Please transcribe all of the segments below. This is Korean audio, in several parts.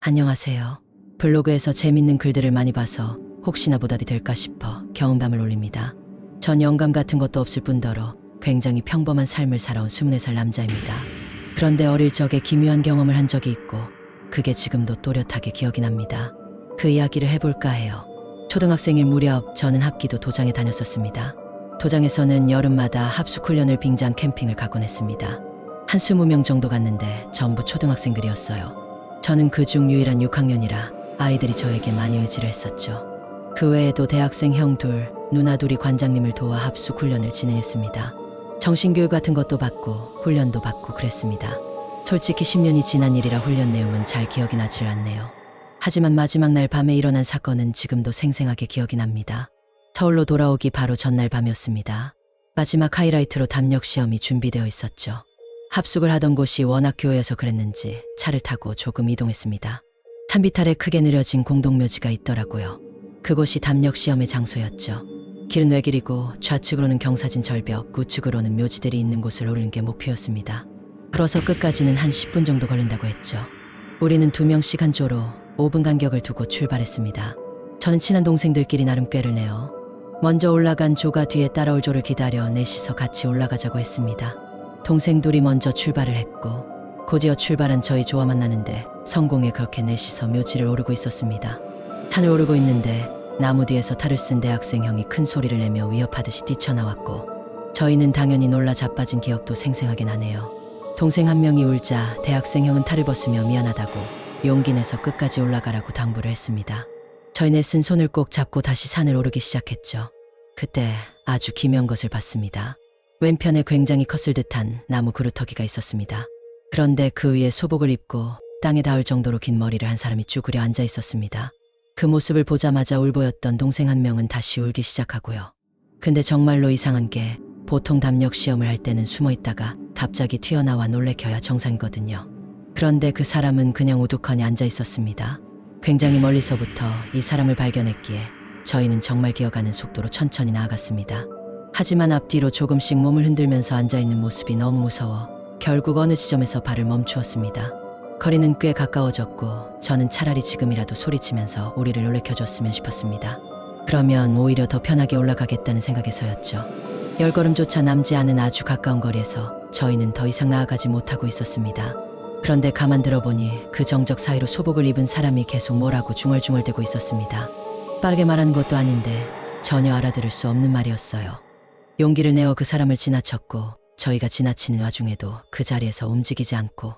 안녕하세요. 블로그에서 재밌는 글들을 많이 봐서 혹시나 보답이 될까 싶어 경험담을 올립니다. 전 영감 같은 것도 없을 뿐더러 굉장히 평범한 삶을 살아온 24살 남자입니다. 그런데 어릴 적에 기묘한 경험을 한 적이 있고 그게 지금도 또렷하게 기억이 납니다. 그 이야기를 해볼까 해요. 초등학생일 무렵 저는 합기도 도장에 다녔었습니다. 도장에서는 여름마다 합숙훈련을 빙자한 캠핑을 가곤 했습니다. 한 20명 정도 갔는데 전부 초등학생들이었어요. 저는 그중 유일한 6학년이라 아이들이 저에게 많이 의지를 했었죠. 그 외에도 대학생 형 둘, 누나 둘이 관장님을 도와 합숙 훈련을 진행했습니다. 정신교육 같은 것도 받고 훈련도 받고 그랬습니다. 솔직히 10년이 지난 일이라 훈련 내용은 잘 기억이 나질 않네요. 하지만 마지막 날 밤에 일어난 사건은 지금도 생생하게 기억이 납니다. 서울로 돌아오기 바로 전날 밤이었습니다. 마지막 하이라이트로 담력 시험이 준비되어 있었죠. 합숙을 하던 곳이 워낙 교외여서 그랬는지 차를 타고 조금 이동했습니다. 산비탈에 크게 느려진 공동묘지가 있더라고요. 그곳이 담력 시험의 장소였죠. 길은 외길이고 좌측으로는 경사진 절벽, 우측으로는 묘지들이 있는 곳을 오르는 게 목표였습니다. 걸어서 끝까지는 한 10분 정도 걸린다고 했죠. 우리는 2명씩 한 조로 5분 간격을 두고 출발했습니다. 저는 친한 동생들끼리 나름 꾀를 내어 먼저 올라간 조가 뒤에 따라올 조를 기다려 넷이서 같이 올라가자고 했습니다. 동생 둘이 먼저 출발을 했고 곧이어 출발한 저희 조와 만나는데 성공에 그렇게 넷이서 묘지를 오르고 있었습니다. 산을 오르고 있는데 나무 뒤에서 탈을 쓴 대학생 형이 큰 소리를 내며 위협하듯이 뛰쳐나왔고 저희는 당연히 놀라 자빠진 기억도 생생하게 나네요. 동생 한 명이 울자 대학생 형은 탈을 벗으며 미안하다고 용기 내서 끝까지 올라가라고 당부를 했습니다. 저희 넷은 손을 꼭 잡고 다시 산을 오르기 시작했죠. 그때 아주 기묘한 것을 봤습니다. 왼편에 굉장히 컸을 듯한 나무 그루터기가 있었습니다. 그런데 그 위에 소복을 입고 땅에 닿을 정도로 긴 머리를 한 사람이 쭈그려 앉아 있었습니다. 그 모습을 보자마자 울보였던 동생 한 명은 다시 울기 시작하고요. 근데 정말로 이상한 게 보통 담력 시험을 할 때는 숨어 있다가 갑자기 튀어나와 놀래켜야 정상이거든요. 그런데 그 사람은 그냥 우두커니 앉아 있었습니다. 굉장히 멀리서부터 이 사람을 발견했기에 저희는 정말 기어가는 속도로 천천히 나아갔습니다. 하지만 앞뒤로 조금씩 몸을 흔들면서 앉아있는 모습이 너무 무서워 결국 어느 지점에서 발을 멈추었습니다. 거리는 꽤 가까워졌고 저는 차라리 지금이라도 소리치면서 우리를 놀래켜줬으면 싶었습니다. 그러면 오히려 더 편하게 올라가겠다는 생각에서였죠. 10걸음조차 남지 않은 아주 가까운 거리에서 저희는 더 이상 나아가지 못하고 있었습니다. 그런데 가만 들어보니 그 정적 사이로 소복을 입은 사람이 계속 뭐라고 중얼중얼대고 있었습니다. 빠르게 말하는 것도 아닌데 전혀 알아들을 수 없는 말이었어요. 용기를 내어 그 사람을 지나쳤고 저희가 지나치는 와중에도 그 자리에서 움직이지 않고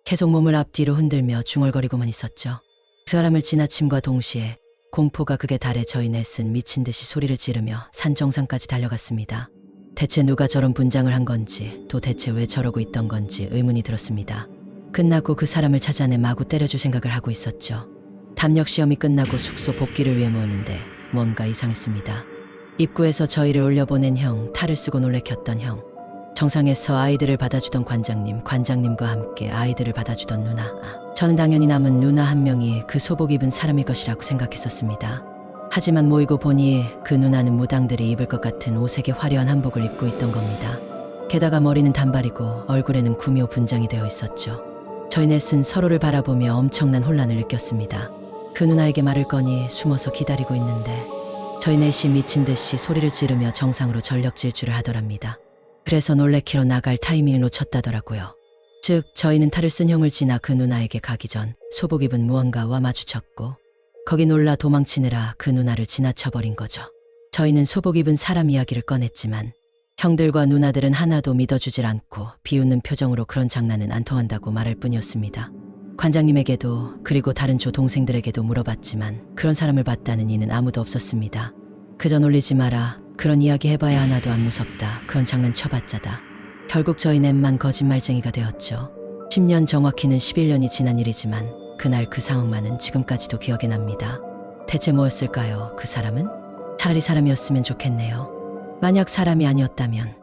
계속 몸을 앞뒤로 흔들며 중얼거리고만 있었죠. 그 사람을 지나침과 동시에 공포가 극에 달해 저희 넷은 미친 듯이 소리를 지르며 산 정상까지 달려갔습니다. 대체 누가 저런 분장을 한 건지 또 대체 왜 저러고 있던 건지 의문이 들었습니다. 끝나고 그 사람을 찾아내 마구 때려줄 생각을 하고 있었죠. 담력 시험이 끝나고 숙소 복귀를 위해 모였는데 뭔가 이상했습니다. 입구에서 저희를 올려보낸 형, 탈을 쓰고 놀래켰던 형, 정상에서 아이들을 받아주던 관장님, 관장님과 함께 아이들을 받아주던 누나. 저는 당연히 남은 누나 한 명이 그 소복 입은 사람일 것이라고 생각했었습니다. 하지만 모이고 보니 그 누나는 무당들이 입을 것 같은 오색의 화려한 한복을 입고 있던 겁니다. 게다가 머리는 단발이고 얼굴에는 구묘 분장이 되어 있었죠. 저희 넷은 서로를 바라보며 엄청난 혼란을 느꼈습니다. 그 누나에게 말을 거니 숨어서 기다리고 있는데 저희 넷이 미친 듯이 소리를 지르며 정상으로 전력 질주를 하더랍니다. 그래서 놀래키러 나갈 타이밍을 놓쳤다더라고요. 즉 저희는 탈을 쓴 형을 지나 그 누나에게 가기 전 소복 입은 무언가와 마주쳤고 거기 놀라 도망치느라 그 누나를 지나쳐버린 거죠. 저희는 소복 입은 사람 이야기를 꺼냈지만 형들과 누나들은 하나도 믿어주질 않고 비웃는 표정으로 그런 장난은 안 통한다고 말할 뿐이었습니다. 관장님에게도 그리고 다른 조 동생들에게도 물어봤지만 그런 사람을 봤다는 이는 아무도 없었습니다. 그저 놀리지 마라. 그런 이야기 해봐야 하나도 안 무섭다. 그건 장난쳐봤자다. 결국 저희 넷만 거짓말쟁이가 되었죠. 10년 정확히는 11년이 지난 일이지만 그날 그 상황만은 지금까지도 기억에 납니다. 대체 뭐였을까요? 그 사람은? 차라리 사람이었으면 좋겠네요. 만약 사람이 아니었다면